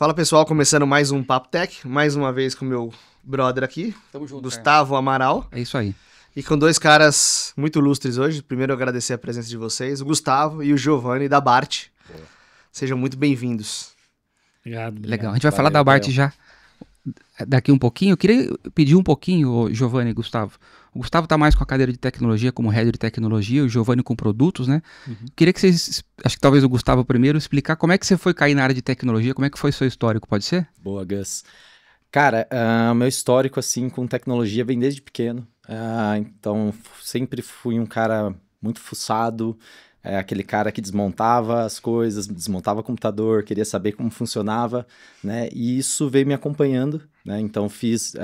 Fala pessoal, começando mais um Papo Tech, mais uma vez com o meu brother aqui, Tamo junto, Gustavo Amaral. É isso aí. E com dois caras muito ilustres hoje. Primeiro eu agradecer a presença de vocês, o Gustavo e o Giovanni da Bart. Boa. Sejam muito bem-vindos. Obrigado. Legal. A gente vai falar da Bart já daqui um pouquinho. Eu queria pedir um pouquinho, Giovanni e Gustavo. O Gustavo tá mais com a cadeira de tecnologia, como head de tecnologia, o Giovanni com produtos, né? Queria que vocês, acho que talvez o Gustavo primeiro, explicar como é que você foi cair na área de tecnologia, como é que foi seu histórico, pode ser? Boa, Gus. Cara, meu histórico, assim, com tecnologia vem desde pequeno. Então, sempre fui um cara muito fuçado, aquele cara que desmontava as coisas, desmontava o computador, queria saber como funcionava, né? E isso veio me acompanhando, né? Então, fiz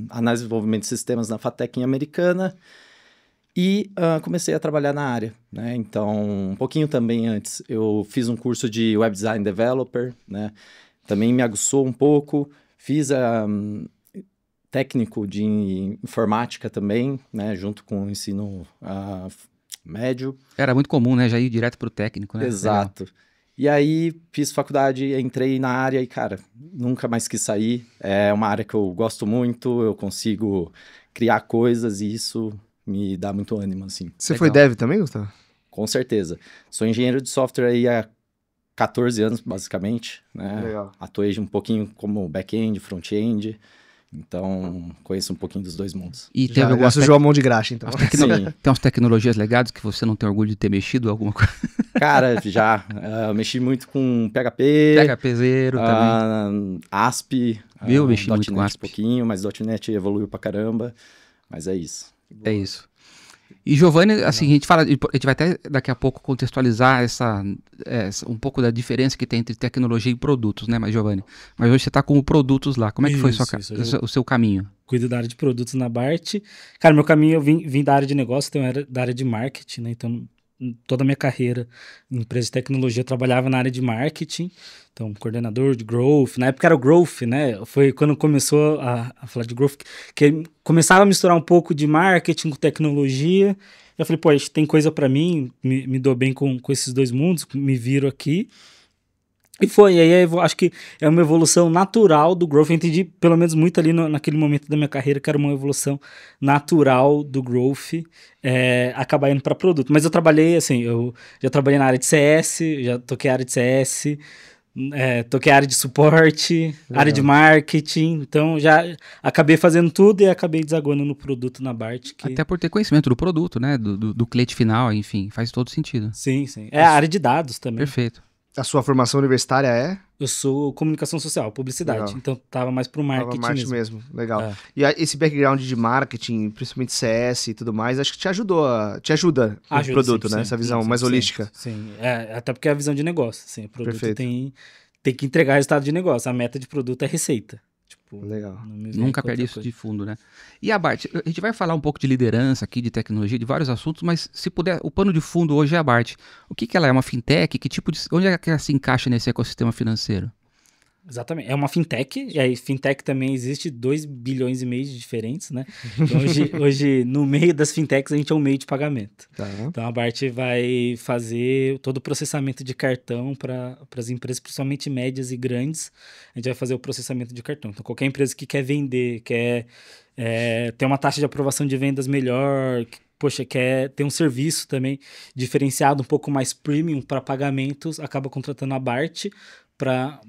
análise de desenvolvimento de sistemas na FATEC em Americana e comecei a trabalhar na área, né? Então, um pouquinho também antes, eu fiz um curso de Web Design Developer, né? Também me aguçou um pouco. Fiz técnico de informática também, né, junto com o ensino médio. Era muito comum, né, já ir direto pro técnico, né? Exato. Legal. E aí fiz faculdade, entrei na área e, cara, nunca mais quis sair. É uma área que eu gosto muito, eu consigo criar coisas e isso me dá muito ânimo, assim. Você foi dev também, Gustavo? Com certeza. Sou engenheiro de software aí há 14 anos, basicamente, né? Legal. Atuei um pouquinho como back-end, front-end, então conheço um pouquinho dos dois mundos. E teve já sujou a mão de graxa, então. Sim. Tem umas tecnologias legais que você não tem orgulho de ter mexido alguma coisa? Cara, já. Mexi muito com PHP. PHPzero também. ASP. Eu mexi muito com ASP. Um pouquinho, mas .NET evoluiu pra caramba. Mas é isso. É isso. E Giovanni, assim, a gente vai até daqui a pouco contextualizar um pouco da diferença que tem entre tecnologia e produtos, né, Giovanni? Mas hoje você está com produtos lá. Como é que foi o seu caminho? Cuido da área de produtos na Bart. Cara, meu caminho, eu vim da área de negócio, então eu era da área de marketing, né? Então, toda a minha carreira em empresa de tecnologia, eu trabalhava na área de marketing. Então, coordenador de growth. Na época era o growth, né? Foi quando começou a falar de growth, que começava a misturar um pouco de marketing com tecnologia. Eu falei, pô, tem coisa para mim, me dou bem com esses dois mundos, me viro aqui. E aí eu acho que é uma evolução natural do growth. Eu entendi, pelo menos muito ali naquele momento da minha carreira, que era uma evolução natural do growth, acabar indo para produto. Mas eu trabalhei, assim, eu já trabalhei na área de CS, já toquei a área de CS, toquei a área de suporte, área de marketing. Então já acabei fazendo tudo e acabei desaguando no produto na Bart. Até por ter conhecimento do produto, né? Do cliente final, enfim, faz todo sentido. Sim, sim. A área de dados também. Perfeito. A sua formação universitária é? Eu sou comunicação social, publicidade. Legal. Então tava mais pro marketing mesmo. Legal. E esse background de marketing, principalmente CS e tudo mais, acho que te ajuda no produto, né? Essa visão mais holística. Sim, até porque é a visão de negócio. Assim, o produto tem que entregar resultado de negócio. A meta de produto é receita. Legal. Nunca perde isso de fundo, né? E a Bart, a gente vai falar um pouco de liderança aqui, de tecnologia, de vários assuntos, mas se puder, o pano de fundo hoje é a Bart. O que ela é? Uma fintech? Onde é que ela se encaixa nesse ecossistema financeiro? Exatamente. É uma fintech, e aí fintech também existe 2,5 bilhões de diferentes, né? Então, hoje, no meio das fintechs, a gente é um meio de pagamento. Tá. Então, a Bart vai fazer todo o processamento de cartão para as empresas, principalmente médias e grandes. A gente vai fazer o processamento de cartão. Então, qualquer empresa que quer vender, quer ter uma taxa de aprovação de vendas melhor, quer ter um serviço também diferenciado, um pouco mais premium para pagamentos, acaba contratando a Bart para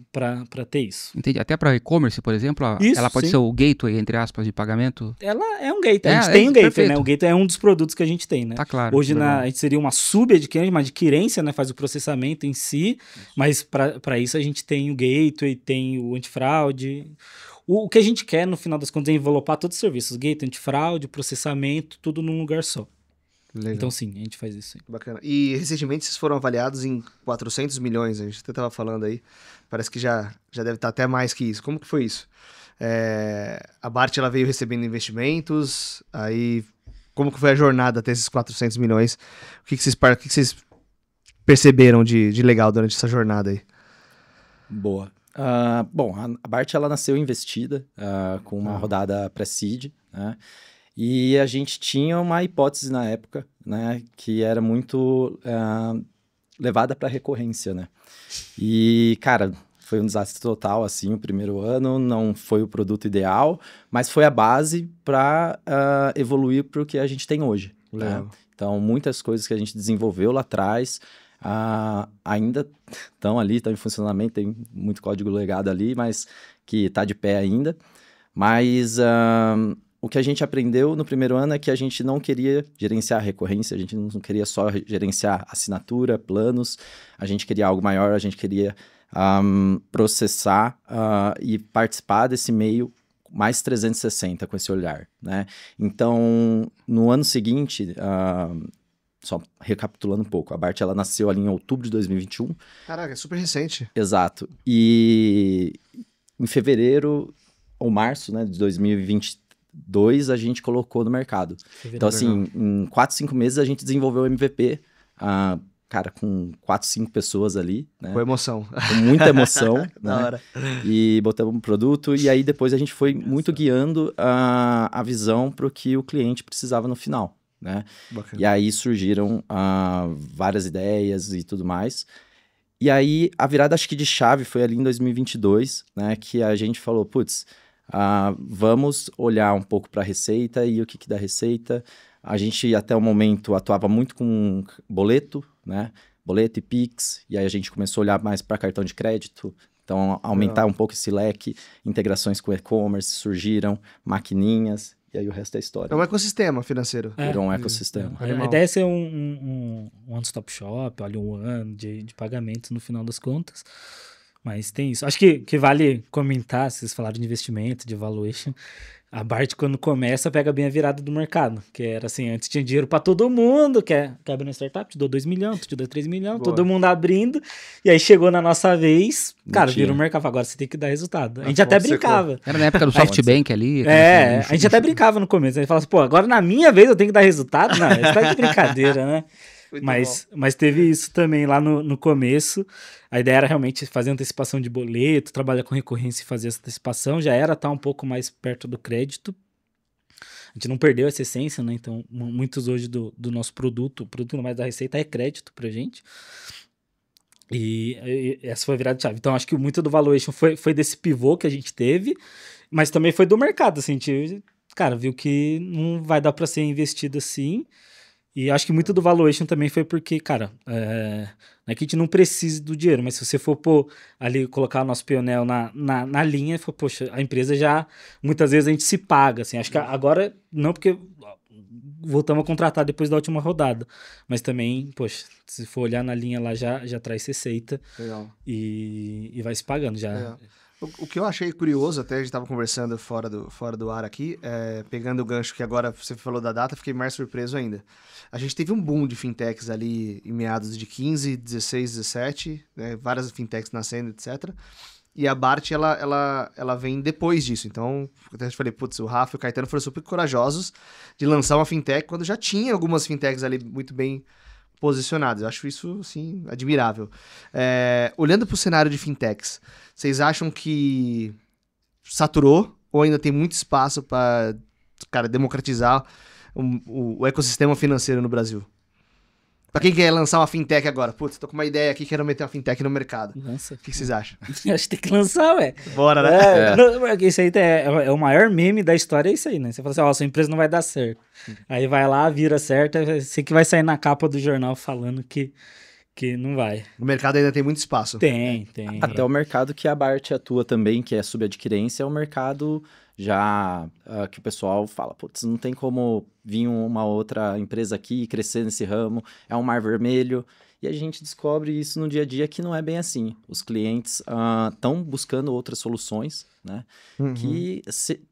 ter isso. Entendi. Até para e-commerce, por exemplo, ela pode ser o gateway, entre aspas, de pagamento? Ela é um gateway. A gente tem um gateway, perfeito. Né? O gateway é um dos produtos que a gente tem, né? Tá claro. Hoje a gente seria uma subadquirência, uma adquirência, né? Faz o processamento em si, mas para isso a gente tem o gateway, tem o antifraude. O que a gente quer, no final das contas, é envelopar todos os serviços. Gateway, antifraude, processamento, tudo num lugar só. Legal. Então sim, a gente faz isso. Sim. Bacana. E recentemente vocês foram avaliados em 400 milhões, a gente até estava falando aí, parece que já deve estar até mais que isso. Como que foi isso? A Bart ela veio recebendo investimentos, aí como que foi a jornada até esses 400 milhões? O que vocês perceberam de legal durante essa jornada aí? Boa. Bom, a Bart ela nasceu investida com uma rodada pré-seed, né? E a gente tinha uma hipótese na época, né, que era muito levada para recorrência, né? E, cara, Foi um desastre total, assim, o primeiro ano. Não foi o produto ideal, mas foi a base para evoluir para o que a gente tem hoje. Né? Então, muitas coisas que a gente desenvolveu lá atrás ainda estão ali, estão em funcionamento, tem muito código legado ali, mas que está de pé ainda. Mas o que a gente aprendeu no primeiro ano é que a gente não queria gerenciar recorrência, a gente não queria só gerenciar assinatura, planos, a gente queria algo maior, a gente queria processar e participar desse meio mais 360 com esse olhar, né? Então, no ano seguinte, só recapitulando um pouco, a Bart ela nasceu ali em outubro de 2021. Caraca, é super recente. Exato. E em fevereiro ou março, né, de 2022, a gente colocou no mercado. Então, assim, em 4, 5 meses a gente desenvolveu o MVP, cara, com 4, 5 pessoas ali, né? Com emoção. Com muita emoção, Da né? hora. E botamos um produto, e aí depois a gente foi muito guiando a visão para o que o cliente precisava no final, né? Bacana. E aí surgiram várias ideias e tudo mais. E aí a virada, acho que de chave, foi ali em 2022, né? Que a gente falou, putz, vamos olhar um pouco para a receita e o que dá receita. A gente, até o momento, atuava muito com boleto, né? Boleto e Pix, e aí a gente começou a olhar mais para cartão de crédito, então aumentar um pouco esse leque, integrações com e-commerce surgiram, maquininhas, e aí o resto é história. É um ecossistema financeiro. Virou um ecossistema. A ideia é ser um one-stop shop, all-in-one de pagamentos no final das contas, mas tem isso. Acho que vale comentar, vocês falaram de investimento, de valuation. A Bart, quando começa, pega bem a virada do mercado, que era assim, antes tinha dinheiro pra todo mundo, quer abrir uma startup, te dou 2 milhões, te dou 3 milhões, Boa. todo mundo abrindo, e aí chegou na nossa vez, cara, tinha. vira o mercado, agora você tem que dar resultado. A gente A até fonte secou. brincava. Era na época do SoftBank ali. A gente até brincava no começo, a gente falava assim, pô, agora na minha vez eu tenho que dar resultado? Não, isso tá de brincadeira, né? Mas teve isso também lá no começo. A ideia era realmente fazer antecipação de boleto, trabalhar com recorrência e fazer essa antecipação. Já era estar um pouco mais perto do crédito. A gente não perdeu essa essência, né? Então, muitos hoje do nosso produto, o produto mais da receita é crédito pra gente. E essa foi a virada de chave. Então, acho que muito do valuation foi desse pivô que a gente teve, mas também foi do mercado. Assim, a gente, cara, viu que não vai dar pra ser investido assim. E acho que muito do valuation também foi porque, cara, não é que a gente não precise do dinheiro, mas se você for ali, colocar o nosso P&L na linha, poxa, a empresa já, muitas vezes a gente se paga, assim, acho que agora não, porque voltamos a contratar depois da última rodada, mas também, poxa, se for olhar na linha lá, já traz receita. Legal. E vai se pagando já. Legal. O que eu achei curioso, até a gente estava conversando fora do ar aqui, pegando o gancho que agora você falou da data, fiquei mais surpreso ainda. A gente teve um boom de fintechs ali em meados de 15, 16, 17, né, várias fintechs nascendo, etc. E a Bart, ela vem depois disso. Então, até eu falei, putz, o Rafa e o Caetano foram super corajosos de lançar uma fintech quando já tinha algumas fintechs ali muito bem posicionadas. Eu acho isso, assim, admirável. Olhando para o cenário de fintechs, vocês acham que saturou ou ainda tem muito espaço para, cara, democratizar o ecossistema financeiro no Brasil? Pra quem quer lançar uma fintech agora? Putz, tô com uma ideia aqui, quero meter uma fintech no mercado. Lança. O que vocês acham? Acho que tem que lançar, ué. Bora, né? Porque isso aí é o maior meme da história, é isso aí, né? Você fala assim, ó, sua empresa não vai dar certo. Aí vai lá, vira certo, você que vai sair na capa do jornal falando que não vai. O mercado ainda tem muito espaço. Tem. Até o mercado que a Bart atua também, que é subadquirência, é um mercado já que o pessoal fala, putz, não tem como vir uma outra empresa aqui e crescer nesse ramo, é um mar vermelho. E a gente descobre isso no dia a dia que não é bem assim. Os clientes estão buscando outras soluções, né? Que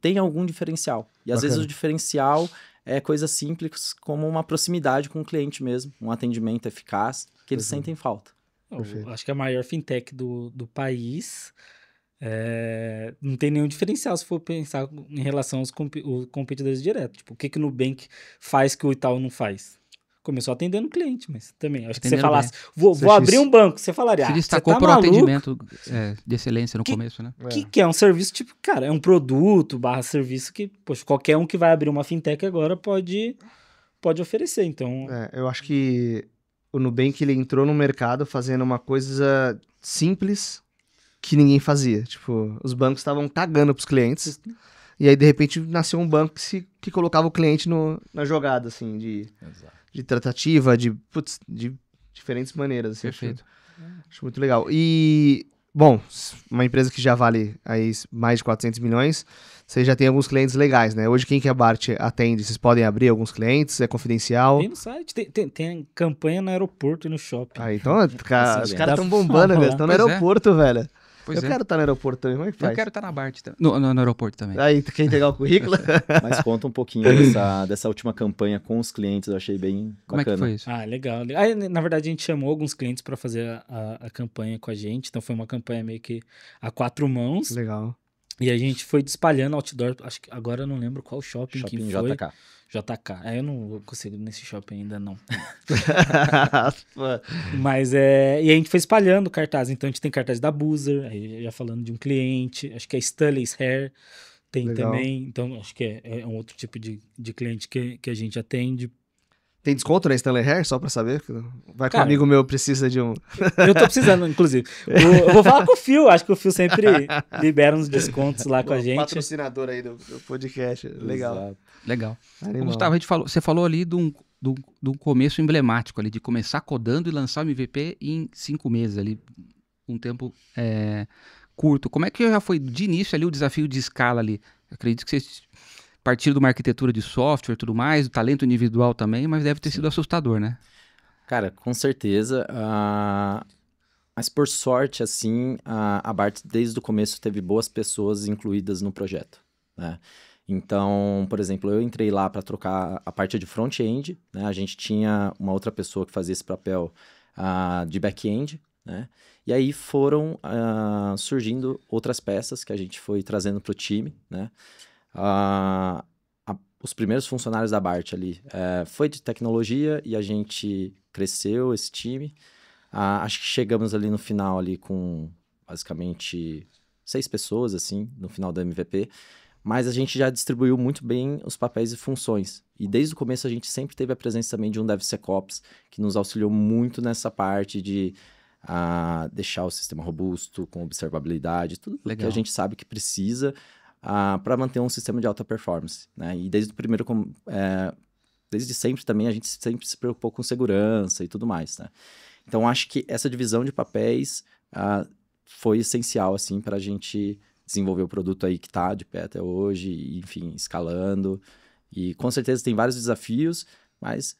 tem algum diferencial. E às vezes o diferencial é coisa simples como uma proximidade com o cliente mesmo, um atendimento eficaz, que eles sentem falta. Acho que a maior fintech do país não tem nenhum diferencial se for pensar em relação aos competidores diretos. Tipo, o que o Nubank faz que o Itaú não faz? Começou atendendo o cliente, mas também, acho que você falasse, vou abrir um banco, você falaria, se destacou você tá por maluco? atendimento de excelência no começo, né? Que é um serviço, tipo, cara, é um produto / serviço que, poxa, qualquer um que vai abrir uma fintech agora pode oferecer, então... Eu acho que o Nubank, ele entrou no mercado fazendo uma coisa simples, que ninguém fazia. Tipo, os bancos estavam cagando pros clientes. E aí, de repente, nasceu um banco que colocava o cliente na jogada, assim, de tratativa, de diferentes maneiras. Assim, Perfeito. acho muito legal. E, bom, uma empresa que já vale aí mais de 400 milhões, você já tem alguns clientes legais, né? Hoje, quem que a Bart atende? Vocês podem abrir alguns clientes? É confidencial? Tem no site, tem campanha no aeroporto e no shopping. Ah, então, os caras Dá estão pra bombando, falar. estão no Pois é. aeroporto, velho. Pois Eu é. quero estar no aeroporto também, como é que faz? Eu quero estar na Bart também. No aeroporto também. Aí, tu quer entregar o currículo? Mas conta um pouquinho dessa última campanha com os clientes, eu achei bem Como é bacana. que foi isso? Ah, legal. Aí, na verdade, a gente chamou alguns clientes para fazer a campanha com a gente. Então, foi uma campanha meio que a 4 mãos. Legal. E a gente foi espalhando outdoor. Acho que agora eu não lembro qual shopping que Shopping foi. JK. JK. Eu não consigo ir nesse shopping ainda, não. Pô, Mas e a gente foi espalhando cartazes. Então, a gente tem cartaz da Boozer, aí já falando de um cliente. Acho que é Stanley's Hair tem Legal. também. Então, acho que é um outro tipo de cliente que a gente atende. Tem desconto na Stanley Hair, só pra saber? Vai que um Cara, amigo meu precisa de um... Eu tô precisando, inclusive. Eu vou falar com o Phil, acho que o Phil sempre libera uns descontos lá com a gente. Patrocinador aí do podcast. Legal. Exato. Legal. Animal. Ô, Gustavo, você falou ali de um começo emblemático ali, de começar codando e lançar o MVP em 5 meses ali, um tempo curto. Como é que já foi de início ali o desafio de escala ali? Eu acredito que vocês partiram de uma arquitetura de software e tudo mais, do talento individual também, mas deve ter sido assustador, né? Cara, com certeza. Mas por sorte, assim, a Bart desde o começo teve boas pessoas incluídas no projeto, né? Então, por exemplo, eu entrei lá para trocar a parte de front-end, né? A gente tinha uma outra pessoa que fazia esse papel de back-end, né? E aí foram surgindo outras peças que a gente foi trazendo para o time, né? Os primeiros funcionários da Bart ali foi de tecnologia e a gente cresceu esse time. Acho que chegamos ali no final ali com basicamente 6 pessoas, assim, no final do MVP. Mas a gente já distribuiu muito bem os papéis e funções. E desde o começo a gente sempre teve a presença também de um DevSecOps, que nos auxiliou muito nessa parte de deixar o sistema robusto, com observabilidade, tudo que a gente sabe que precisa para manter um sistema de alta performance, né? E desde o primeiro, desde sempre também, a gente sempre se preocupou com segurança e tudo mais, né? Então, acho que essa divisão de papéis foi essencial, assim, para a gente desenvolver o produto aí que está de pé até hoje, e, enfim, escalando. E, com certeza, tem vários desafios, mas,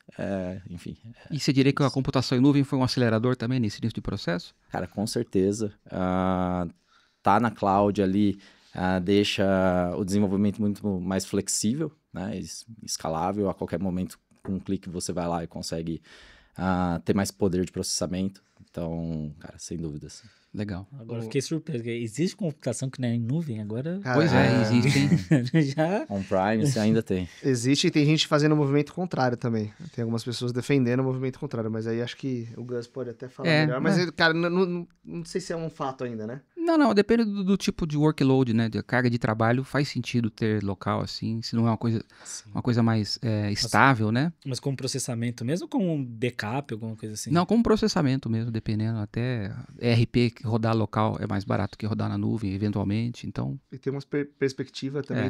enfim... E você diria que a computação em nuvem foi um acelerador também nesse início de processo? Cara, com certeza. Tá na cloud ali... deixa o desenvolvimento muito mais flexível, né? Escalável, a qualquer momento, com um clique você vai lá e consegue ter mais poder de processamento. Então, cara, sem dúvidas. Legal. Agora eu fiquei surpreso. Existe computação que não é em nuvem agora? Pois existem. Já? On-Prime, você ainda tem. Existe e tem gente fazendo o movimento contrário também. Tem algumas pessoas defendendo o movimento contrário, mas aí acho que o Gus pode até falar melhor. Mas, cara, não sei se é um fato ainda, né? Não, depende do tipo de workload, né? De carga de trabalho, faz sentido ter local assim, se não é uma coisa mais estável, né? Mas com processamento mesmo ou com um backup, alguma coisa assim? Não, como processamento mesmo, dependendo. Até ERP que rodar local é mais barato que rodar na nuvem, eventualmente, então... E tem uma perspectiva também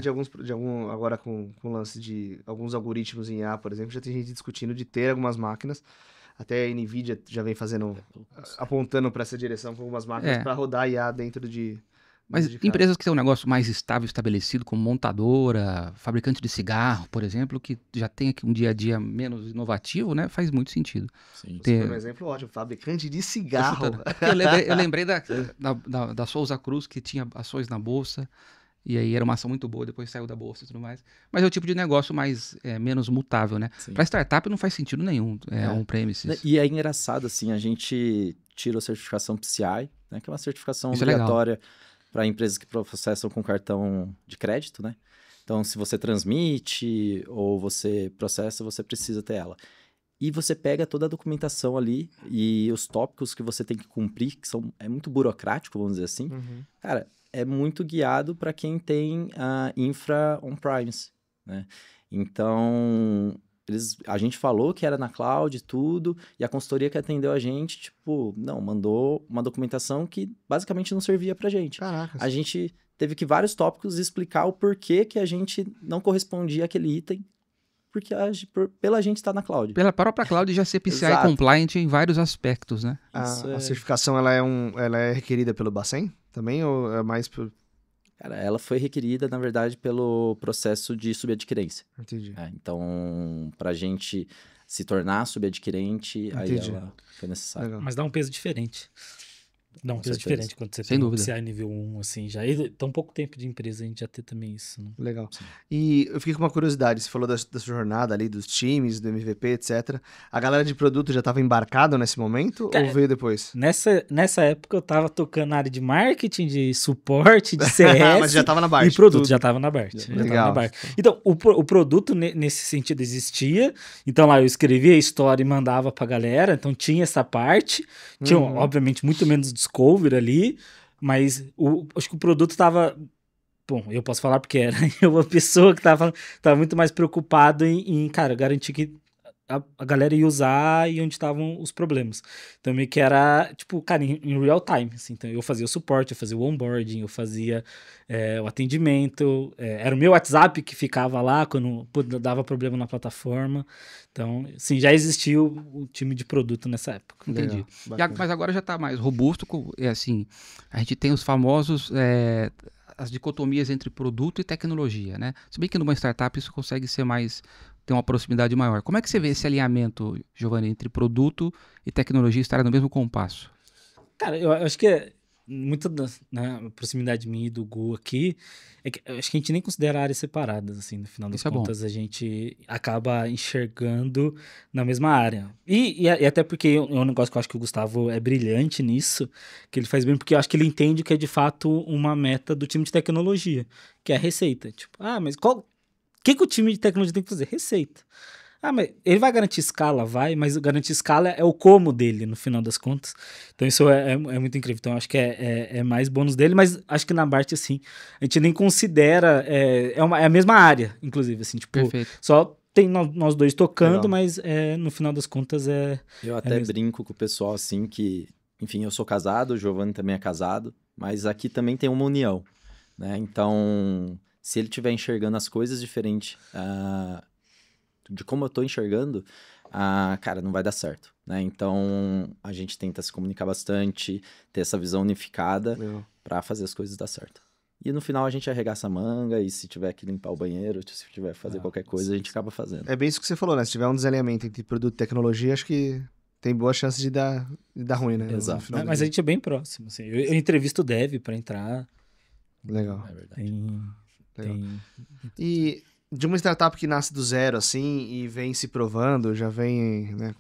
agora com o lance de alguns algoritmos em IA, por exemplo, já tem gente discutindo de ter algumas máquinas. Até a NVIDIA já vem apontando para essa direção com algumas máquinas para rodar IA dentro de... Mas empresas que têm um negócio mais estável, estabelecido, como montadora, fabricante de cigarro, por exemplo, que já tem aqui um dia a dia menos inovativo, né? Faz muito sentido. Sim. Você foi um exemplo ótimo, fabricante de cigarro. Eu lembrei da Souza Cruz, que tinha ações na Bolsa, e aí era uma ação muito boa, depois saiu da Bolsa e tudo mais. Mas é o tipo de negócio menos mutável, né? Para startup não faz sentido nenhum, on-premises. E é engraçado, assim, a gente tirou a certificação PCI, né? Que é uma certificação Isso obrigatória para empresas que processam com cartão de crédito, né? Então, se você transmite ou você processa, você precisa ter ela. E você pega toda a documentação ali e os tópicos que você tem que cumprir, que é muito burocrático, vamos dizer assim. Uhum. Cara, é muito guiado para quem tem a infra on-premise, né? Então, a gente falou que era na cloud e tudo, e a consultoria que atendeu a gente, tipo, não, mandou uma documentação que basicamente não servia pra gente. Caracas. A gente teve que vários tópicos explicar o porquê que a gente não correspondia àquele item, porque pela gente estar na cloud. Pela própria cloud já ser PCI Exato. compliant em vários aspectos, né? A certificação, ela é requerida pelo Bacen também, ou é mais por... Cara, ela foi requerida, na verdade, pelo processo de subadquirência. Entendi. Então, pra gente se tornar subadquirente, aí Entendi. ela foi necessária. Legal. Mas dá um peso diferente. Dá um Com peso certeza. diferente quando você Sem tem um dúvida. PCI nível 1, assim, já. E tão pouco tempo de empresa a gente já ter também isso, né? Legal. Sim. E eu fiquei com uma curiosidade, você falou da sua jornada ali, dos times, do MVP, etc. A galera de produto já estava embarcada nesse momento ou veio depois? Nessa época eu tava tocando na área de marketing, de suporte, de CS. Mas já estava na BART. E produto, tudo. já estava na BART. Já tava Legal. na BART. Então, o produto nesse sentido existia. Então lá eu escrevia a história e mandava pra galera. Então tinha essa parte. Tinha, obviamente, muito menos discovery ali. Mas acho que o produto tava... Bom, eu posso falar porque era eu uma pessoa que tava muito mais preocupado em cara, garantir que a galera ia usar e onde estavam os problemas. Então, meio que era, tipo, cara, em real time, assim. Então, eu fazia o suporte, eu fazia o onboarding, eu fazia o atendimento. Era o meu WhatsApp que ficava lá quando dava problema na plataforma. Então, sim, já existia o time de produto nessa época. Entendi. Legal, bacana. Mas agora já está mais robusto. Assim, a gente tem os famosos... as dicotomias entre produto e tecnologia, né? Se bem que numa startup isso consegue ser mais... ter uma proximidade maior. Como é que você vê esse alinhamento, Giovanni, entre produto e tecnologia estarem no mesmo compasso? Cara, eu acho que muito da proximidade minha e do Gu aqui, eu acho que a gente nem considera áreas separadas, assim, no final das Isso é bom. contas, a gente acaba enxergando na mesma área. E até porque é um negócio que eu acho que o Gustavo é brilhante nisso, que ele faz bem, porque eu acho que ele entende que é de fato uma meta do time de tecnologia, que é a receita. Tipo, mas o que o time de tecnologia tem que fazer? Receita. Mas ele vai garantir escala? Vai, mas garantir escala é o como dele, no final das contas. Então isso é muito incrível. Então acho que é mais bônus dele, mas acho que na BART, assim, a gente nem considera... É a mesma área, inclusive, assim, tipo... Perfeito. Só tem nós dois tocando, Legal. mas no final das contas Eu até mesmo. brinco com o pessoal, assim, que... Enfim, eu sou casado, o Giovanni também é casado, mas aqui também tem uma união, né? Então, se ele estiver enxergando as coisas diferente de como eu tô enxergando, cara, não vai dar certo, né? Então, a gente tenta se comunicar bastante, ter essa visão unificada Legal. para fazer as coisas dar certo. E no final a gente arregaça a manga e se tiver que limpar o banheiro, se tiver que fazer qualquer coisa, a gente acaba fazendo. É bem isso que você falou, né? Se tiver um desalinhamento entre produto e tecnologia, acho que tem boa chance de dar ruim, né? Exato. No final do Mas a dia. gente é bem próximo, assim. Eu entrevisto o Dev para entrar. Legal. É verdade. Tem... E de uma startup que nasce do zero, assim, e vem se provando, já vem, né,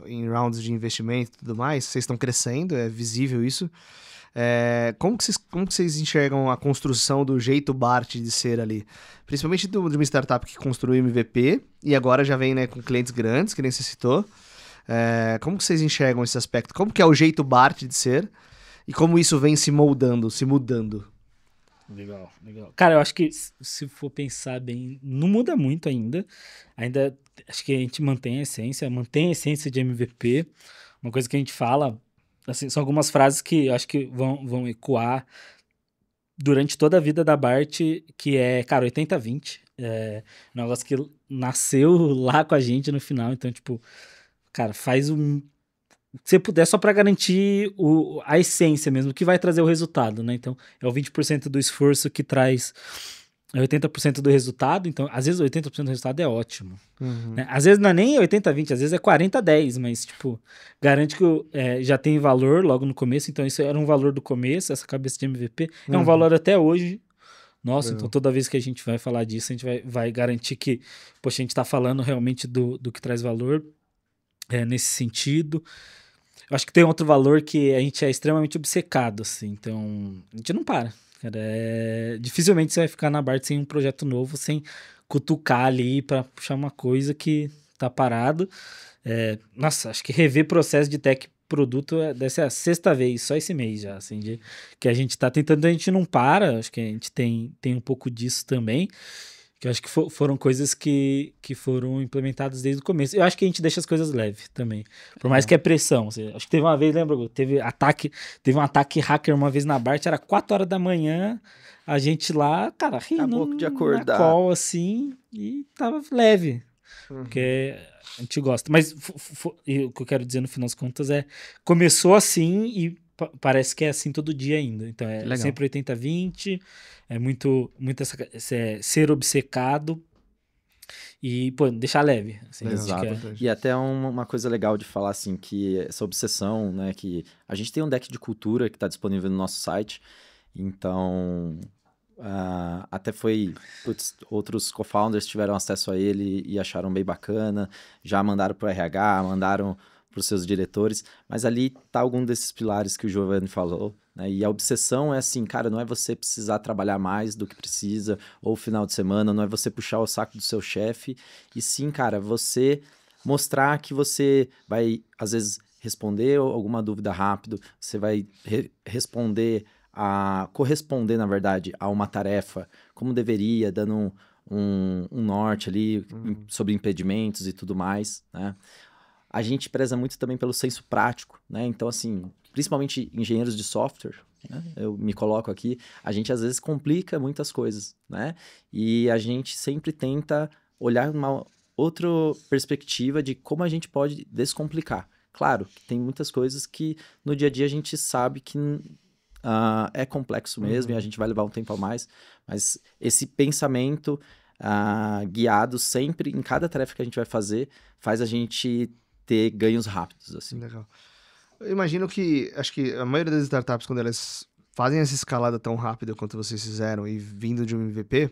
em rounds de investimento e tudo mais, vocês estão crescendo, é visível isso. Como que vocês enxergam a construção do jeito BART de ser ali? Principalmente de uma startup que construiu MVP e agora já vem, né, com clientes grandes, que nem você citou. Como que vocês enxergam esse aspecto? Como que é o jeito BART de ser e como isso vem se moldando, se mudando? Legal. Cara, eu acho que se for pensar bem, não muda muito ainda. Ainda acho que a gente mantém a essência de MVP. Uma coisa que a gente fala, assim, são algumas frases que eu acho que vão ecoar durante toda a vida da BART, que é, cara, 80-20. É um negócio que nasceu lá com a gente no final. Então, tipo, cara, faz o que você puder só para garantir a essência mesmo, que vai trazer o resultado, né? Então, é o 20% do esforço que traz 80% do resultado. Então, às vezes, 80% do resultado é ótimo. Uhum. Né? Às vezes não é nem 80-20, às vezes é 40-10, mas, tipo, garante que já tem valor logo no começo. Então, isso era um valor do começo, essa cabeça de MVP. É um valor até hoje. Nossa, então toda vez que a gente vai falar disso, a gente vai garantir que, poxa, a gente tá falando realmente do que traz valor nesse sentido. Eu acho que tem outro valor que a gente é extremamente obcecado, assim. Então, a gente não para. Cara, dificilmente você vai ficar na BART sem um projeto novo, sem cutucar ali para puxar uma coisa que tá parado. Nossa, acho que rever processo de tech produto deve ser a 6ª vez, só esse mês já, assim, que a gente tá tentando, a gente não para. Acho que a gente tem um pouco disso também. que eu acho que foram coisas que foram implementadas desde o começo. Eu acho que a gente deixa as coisas leves também. Por mais que é pressão. Acho que teve uma vez, lembra? Teve um ataque hacker uma vez na Bart, era 4 horas da manhã, a gente lá, cara, rindo de acordar. na call, assim, e tava leve. Porque a gente gosta. Mas e o que eu quero dizer no final das contas é, começou assim e parece que é assim todo dia ainda. Então é Legal. sempre 80-20, é muito ser obcecado e, pô, deixar leve. Assim, Exato. E até uma coisa legal de falar, assim, que essa obsessão, né, que a gente tem um deck de cultura que está disponível no nosso site, então até foi, outros co-founders tiveram acesso a ele e acharam bem bacana, já mandaram para o RH, mandaram para os seus diretores, mas ali tá algum desses pilares que o Giovanni falou, né? E a obsessão é assim, cara, não é você precisar trabalhar mais do que precisa, ou final de semana, não é você puxar o saco do seu chefe, e sim, cara, você mostrar que você vai, às vezes, responder alguma dúvida rápido, você vai corresponder, na verdade, a uma tarefa como deveria, dando um norte ali sobre impedimentos e tudo mais, né? A gente preza muito também pelo senso prático, né? Então, assim, principalmente engenheiros de software, né? Eu me coloco aqui, a gente às vezes complica muitas coisas, né? E a gente sempre tenta olhar uma outra perspectiva de como a gente pode descomplicar. Claro que tem muitas coisas que no dia a dia a gente sabe que é complexo mesmo e a gente vai levar um tempo a mais, mas esse pensamento guiado sempre em cada tarefa que a gente vai fazer faz a gente ter ganhos rápidos, assim. Legal. Eu imagino que, acho que a maioria das startups, quando elas fazem essa escalada tão rápida quanto vocês fizeram e vindo de um MVP,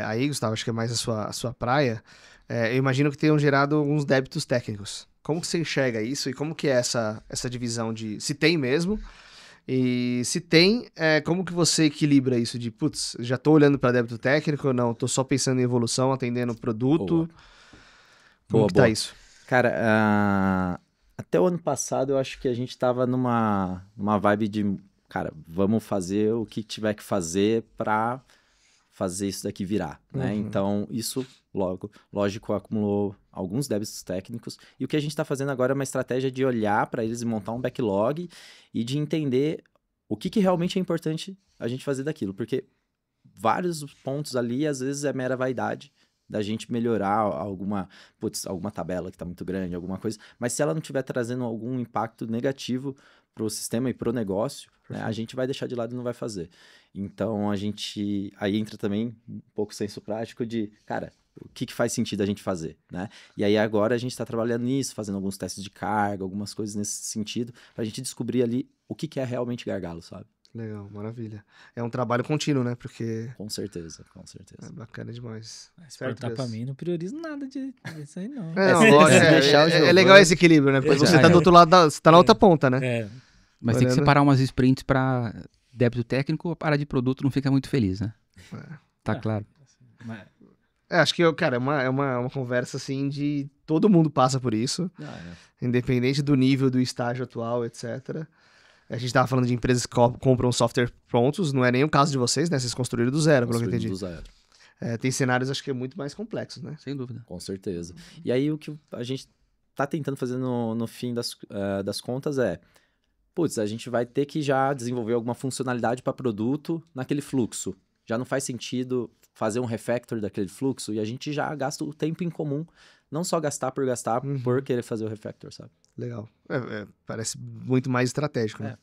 aí, Gustavo, acho que é mais a sua praia, eu imagino que tenham gerado alguns débitos técnicos. Como que você enxerga isso e como que é essa divisão de... Se tem mesmo, e se tem, como que você equilibra isso de, putz, já tô olhando para débito técnico ou não? Tô só pensando em evolução, atendendo o produto? Como que tá isso? Cara, até o ano passado eu acho que a gente tava numa vibe de, cara, vamos fazer o que tiver que fazer para fazer isso daqui virar, né? Então, isso, lógico, acumulou alguns débitos técnicos. E o que a gente está fazendo agora é uma estratégia de olhar para eles e montar um backlog e de entender o que realmente é importante a gente fazer daquilo. Porque vários pontos ali, às vezes, é mera vaidade da gente melhorar alguma tabela que está muito grande, alguma coisa. Mas se ela não estiver trazendo algum impacto negativo para o sistema e para o negócio, né, a gente vai deixar de lado e não vai fazer. Então, aí entra também um pouco o senso prático de, cara, o que faz sentido a gente fazer, né? E aí agora a gente está trabalhando nisso, fazendo alguns testes de carga, algumas coisas nesse sentido, para a gente descobrir ali o que é realmente gargalo, sabe? Legal, maravilha. É um trabalho contínuo, né? Porque... Com certeza. É bacana demais. Se perguntar pra mim, não priorizo nada disso aí, não. É legal esse equilíbrio, né? Porque você tá do outro lado, você tá na outra ponta, né? Mas tem que separar umas sprints pra débito técnico, a área de produto não fica muito feliz, né? Tá claro. Acho que, cara, é uma conversa, assim, de... Todo mundo passa por isso. Independente do nível, do estágio atual, etc. A gente tava falando de empresas que compram software prontos, não é nem o caso de vocês, né? Vocês construíram do zero, pelo que eu entendi. Do zero. Tem cenários, acho que muito mais complexos, né? Sem dúvida. Com certeza. E aí, o que a gente tá tentando fazer no fim das contas a gente vai ter que já desenvolver alguma funcionalidade para produto naquele fluxo. Já não faz sentido fazer um refactor daquele fluxo e a gente já gasta o tempo em comum, não só gastar por querer fazer o refactor, sabe? Legal. Parece muito mais estratégico, né?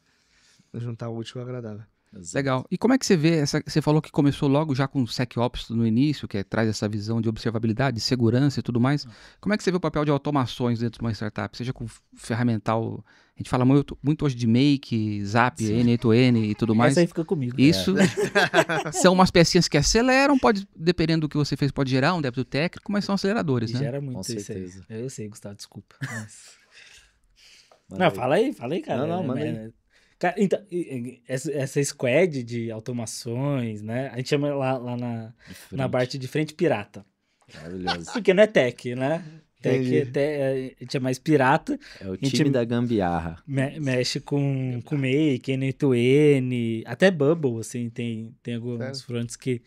Juntar o útil ao agradável. Exato. Legal. E como é que você vê você falou que começou logo já com o SecOps no início, que traz essa visão de observabilidade, de segurança e tudo mais. Como é que você vê o papel de automações dentro de uma startup? Seja com ferramental, a gente fala muito hoje de Make, Zap, N8N e tudo mais. Essa aí fica comigo. Isso são umas pecinhas que aceleram, dependendo do que você fez, pode gerar um débito técnico, mas são aceleradores, né? Gera muito com isso certeza. aí. Eu sei, Gustavo, desculpa. Não, fala aí, cara. Não, manda aí. Cara, então, essa squad de automações, né? A gente chama lá na parte de frente pirata. Maravilhoso. Porque não é tech, né? Tech até, a gente é mais pirata. É o time da gambiarra. Mexe com Make, N8N, até Bubble, assim, tem alguns fronts que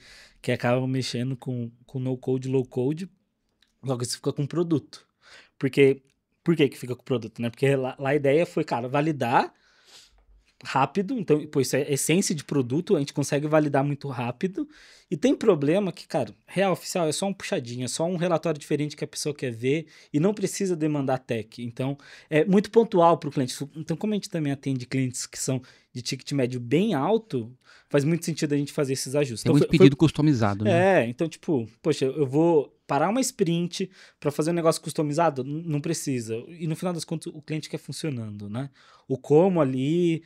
acabam mexendo com no-code, low-code, logo isso fica com produto. Por que fica com produto, né? Porque lá a ideia foi, cara, validar rápido, então, pô, isso é essência de produto, a gente consegue validar muito rápido, e tem problema que, cara, real oficial é só um puxadinho, é só um relatório diferente que a pessoa quer ver, e não precisa demandar tech, então, é muito pontual para o cliente. Então, como a gente também atende clientes que são de ticket médio bem alto, faz muito sentido a gente fazer esses ajustes. Tem Então, muito pedido customizado, né? então, tipo, poxa, eu vou parar uma sprint para fazer um negócio customizado? Não precisa. E no final das contas, o cliente quer funcionando, né? O como ali,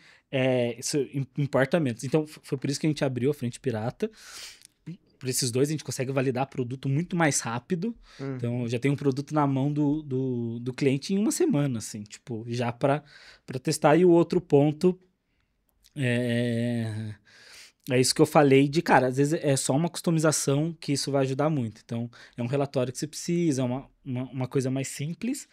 isso importa menos. Então, foi por isso que a gente abriu a Frente Pirata. Por esses dois, a gente consegue validar produto muito mais rápido. Então, já tem um produto na mão do cliente em uma semana, assim, tipo, já para testar. E o outro ponto é isso que eu falei de, cara, às vezes é só uma customização que isso vai ajudar muito. Então, é um relatório que você precisa, é uma coisa mais simples.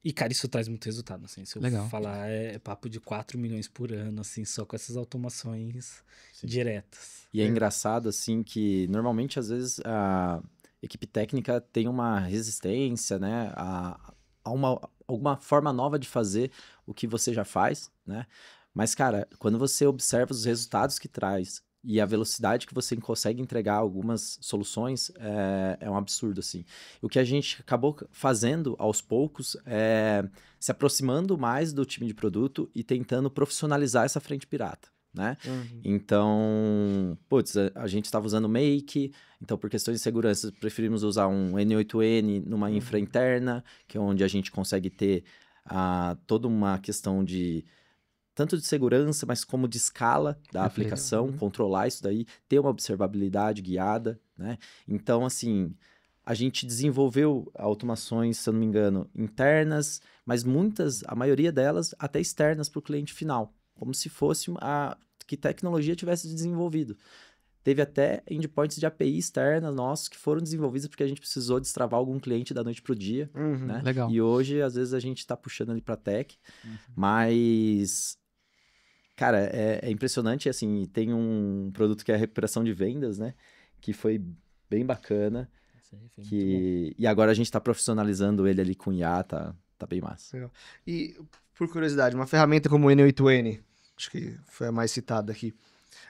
E, cara, isso traz muito resultado, assim. Se eu falar, é papo de 4 milhões por ano, assim, só com essas automações diretas. E é engraçado, assim, que normalmente, às vezes, a equipe técnica tem uma resistência, né, a alguma forma nova de fazer o que você já faz, né? Mas, cara, quando você observa os resultados que traz e a velocidade que você consegue entregar algumas soluções, é um absurdo, assim. O que a gente acabou fazendo, aos poucos, é se aproximando mais do time de produto e tentando profissionalizar essa frente pirata, né? Então, putz, a gente estava usando Make, então por questões de segurança preferimos usar um N8N numa infra interna, que é onde a gente consegue ter toda uma questão de tanto de segurança, mas como de escala da aplicação, controlar isso daí, ter uma observabilidade guiada, né? Então, assim, a gente desenvolveu automações, se eu não me engano, internas, mas a maioria delas até externas para o cliente final, como se fosse que tecnologia tivesse desenvolvido. Teve até endpoints de API externas nossos que foram desenvolvidos porque a gente precisou destravar algum cliente da noite para o dia, né? Legal. E hoje, às vezes, a gente está puxando ali para tech, mas... Cara, é impressionante, assim, tem um produto que é a recuperação de vendas, né? Que foi bem bacana. Isso aí foi muito bom. E agora a gente tá profissionalizando ele ali com IA, tá bem massa. Legal. E, por curiosidade, uma ferramenta como o N8N, acho que foi a mais citada aqui,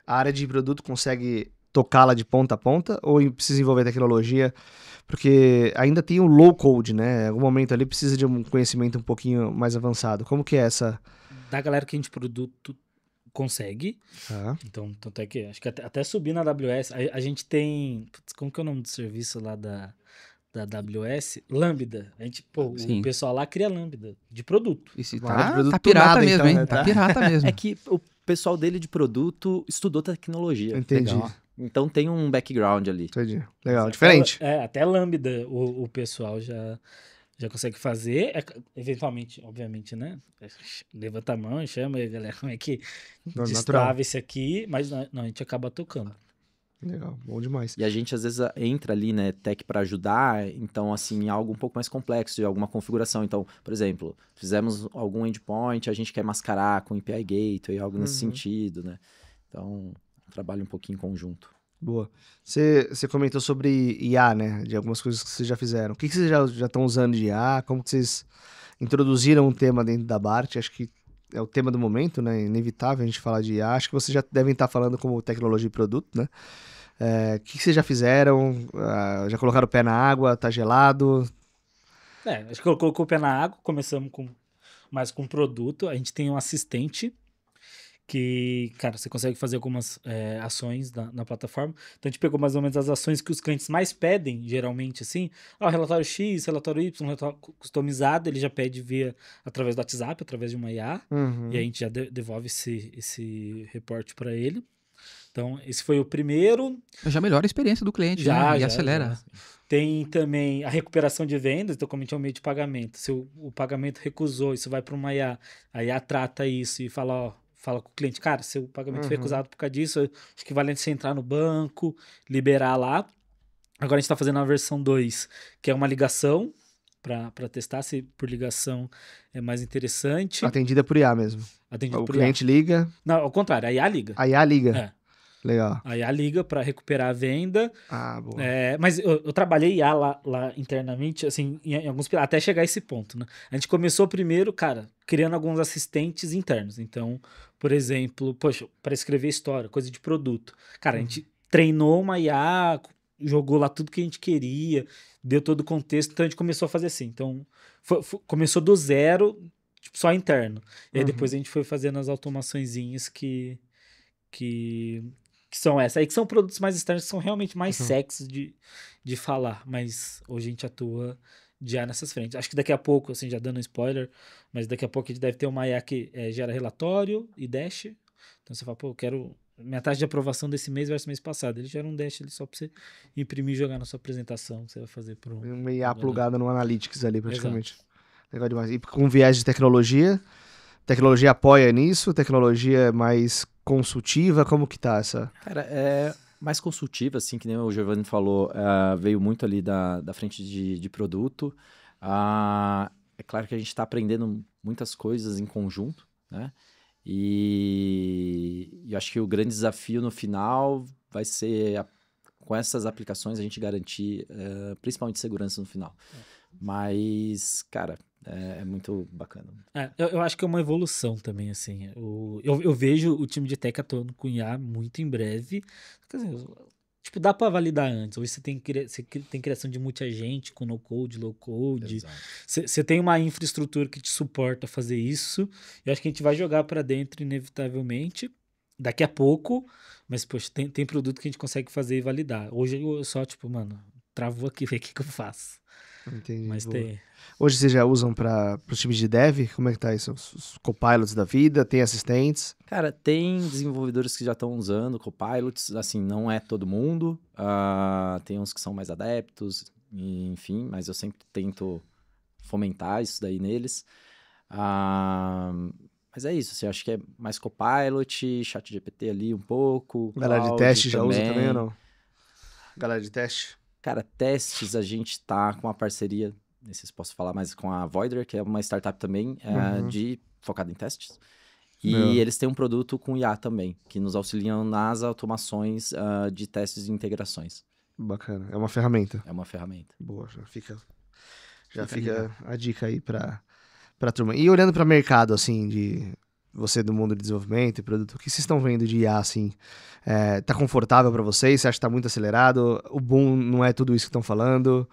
a área de produto consegue tocá-la de ponta a ponta ou precisa envolver tecnologia? Porque ainda tem o low code, né? Em algum momento ali precisa de um conhecimento um pouquinho mais avançado. Como que é essa... Da galera que a gente produto consegue. Então, tanto é que acho que até subir na AWS, a gente tem... Como que é o nome do serviço lá da AWS? Lambda. A gente, o pessoal lá cria Lambda de produto. Isso tá pirata mesmo, hein? Tá pirata mesmo. É que o pessoal dele de produto estudou tecnologia. Entendi. Legal. Então tem um background ali. Entendi. Legal, diferente. Até Lambda o pessoal já consegue fazer, eventualmente, obviamente, né? Levanta a mão e chama aí, galera, como é que destrava esse aqui, mas não, a gente acaba tocando. Legal, bom demais. E a gente, às vezes, entra ali, né, tech para ajudar, então, assim, algo um pouco mais complexo, de alguma configuração. Então, por exemplo, fizemos algum endpoint, a gente quer mascarar com API Gateway, algo nesse sentido, né? Então, trabalho um pouquinho em conjunto. Boa. Você comentou sobre IA, né? De algumas coisas que vocês já fizeram. O que vocês já estão usando de IA? Como que vocês introduziram um tema dentro da BART? Acho que é o tema do momento, né? Inevitável a gente falar de IA. Acho que vocês já devem estar falando como tecnologia e produto, né? O que vocês já fizeram? Já colocaram o pé na água? Tá gelado? Acho que colocou o pé na água. Começamos mais com produto. A gente tem um assistente que, cara, você consegue fazer algumas ações na plataforma. Então, a gente pegou mais ou menos as ações que os clientes mais pedem, geralmente, assim. Relatório X, relatório Y, relatório customizado, ele já pede através do WhatsApp, através de uma IA, e a gente já devolve esse reporte para ele. Então, esse foi o primeiro. Já melhora a experiência do cliente, né? E acelera. Tem também a recuperação de vendas, então como a gente é um meio de pagamento, se o pagamento recusou, isso vai para uma IA, a IA trata isso e fala com o cliente, cara, seu pagamento foi recusado por causa disso, acho que vale você entrar no banco, liberar lá. Agora a gente está fazendo a versão 2, que é uma ligação para testar se por ligação é mais interessante. Atendida por IA mesmo. Atendida O por cliente liga, Não, ao contrário, a IA liga. a IA liga. É. Legal. A IA liga para recuperar a venda. Ah, boa. Mas eu trabalhei IA lá internamente, assim, em alguns até chegar a esse ponto, né? A gente começou primeiro, cara, criando alguns assistentes internos. Então, por exemplo, poxa, para escrever história, coisa de produto. Cara, a gente treinou uma IA, jogou lá tudo que a gente queria, deu todo o contexto, então a gente começou a fazer assim. Então, começou do zero, tipo, só interno. E aí depois a gente foi fazendo as automaçõezinhas que são essas. Aí que são produtos mais externos, que são realmente mais sexys de falar. Mas hoje a gente atua já nessas frentes. Acho que daqui a pouco, assim, já dando um spoiler, mas daqui a pouco a gente deve ter uma IA que gera relatório e dash. Então você fala, pô, eu quero minha taxa de aprovação desse mês versus mês passado. Ele gera um dash ali só pra você imprimir e jogar na sua apresentação que você vai fazer pro... Uma IA plugada no Analytics ali, praticamente. Exato. Legal demais. E com viés de tecnologia apoia nisso? Tecnologia é mais consultiva? Como que tá essa? Cara, é mais consultiva, assim, que nem o Giovanni falou, veio muito ali da frente de produto. É claro que a gente está aprendendo muitas coisas em conjunto, né? E eu acho que o grande desafio no final vai ser, com essas aplicações, a gente garantir principalmente segurança no final. Mas, cara, é muito bacana. Eu acho que é uma evolução também, assim. Eu vejo o time de tech atuando com IA muito em breve. Quer dizer, tipo, dá para validar antes. Hoje você tem criação de multi-agente com no-code, low-code. Você tem uma infraestrutura que te suporta fazer isso. Eu acho que a gente vai jogar para dentro inevitavelmente daqui a pouco. Mas, poxa, tem produto que a gente consegue fazer e validar. Hoje eu só, tipo, mano, travou aqui, vê o que eu faço. Entendi. Mas tem... Hoje vocês já usam para os times de dev? Como é que tá isso? Os copilots da vida? Tem assistentes? Cara, tem desenvolvedores que já estão usando copilots, assim, não é todo mundo. Tem uns que são mais adeptos, enfim, mas eu sempre tento fomentar isso daí neles. Mas é isso, assim, eu acho que é mais copilot, chat GPT ali um pouco. Galera de teste já usa também ou não? Galera de teste? Cara, testes, a gente tá com uma parceria, não sei se posso falar, mas com a Voider, que é uma startup também, focada em testes. E eles têm um produto com IA também, que nos auxiliam nas automações de testes e integrações. Bacana. É uma ferramenta. É uma ferramenta. Boa, já fica a dica aí pra turma. E olhando para mercado, assim, de você do mundo de desenvolvimento e produto, o que vocês estão vendo de IA, assim? Tá confortável para vocês? Você acha que tá muito acelerado? O boom não é tudo isso que estão falando?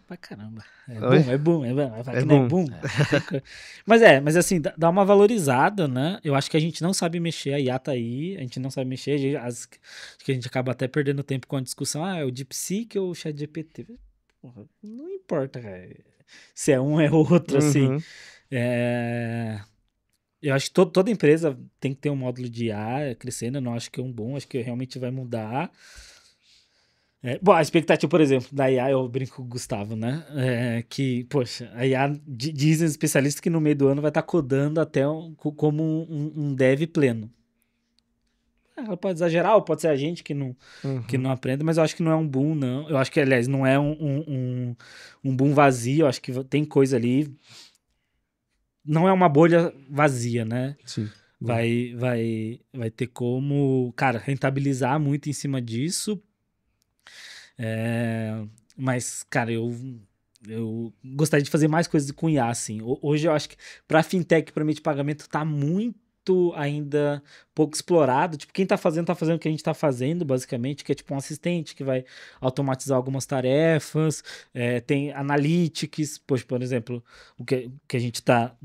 Pra caramba. É Oi? bom. Mas assim, dá uma valorizada, né? Eu acho que a gente não sabe mexer, a IA tá aí, a gente não sabe mexer, acho que a gente acaba até perdendo tempo com a discussão, é o DeepSeek ou o ChatGPT? Porra, não importa, cara. Se é um, é outro, assim. Eu acho que toda empresa tem que ter um módulo de IA crescendo, eu não acho que é um bom, acho que realmente vai mudar. Bom, a expectativa, por exemplo, da IA, eu brinco com o Gustavo, né? Que, poxa, a IA dizem os especialistas que no meio do ano vai estar codando até como um dev pleno. Ela pode exagerar, ou pode ser a gente que não aprende, mas eu acho que não é um boom, não. Eu acho que, aliás, não é um boom vazio, eu acho que tem coisa ali. Não é uma bolha vazia, né? Sim. Vai ter como, cara, rentabilizar muito em cima disso. Mas, cara, eu gostaria de fazer mais coisas com IA, assim. Hoje eu acho que pra fintech, pra meio de pagamento, tá muito ainda pouco explorado. Tipo, quem tá fazendo o que a gente tá fazendo, basicamente, que é tipo um assistente que vai automatizar algumas tarefas. Tem analytics, poxa, por exemplo, o que a gente tá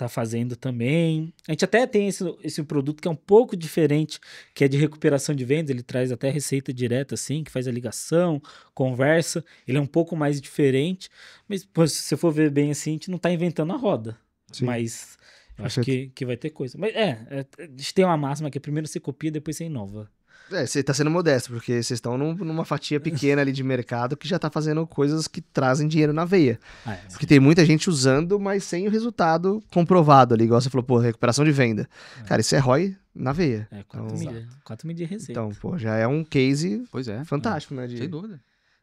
fazendo também. A gente até tem esse produto que é um pouco diferente, que é de recuperação de vendas. Ele traz até receita direta, assim, que faz a ligação, conversa. Ele é um pouco mais diferente, mas pô, se você for ver bem assim, a gente não tá inventando a roda. Sim. Mas eu acho que vai ter coisa. Mas a gente tem uma máxima que é primeiro você copia, depois você inova. Você tá sendo modesto, porque vocês estão numa fatia pequena ali de mercado que já tá fazendo coisas que trazem dinheiro na veia. Porque tem muita gente usando, mas sem o resultado comprovado ali. Igual você falou, pô, recuperação de venda. Cara, isso é ROI na veia. 4 mil de receita. Então, pô, já é um case pois fantástico, né? Sem dúvida.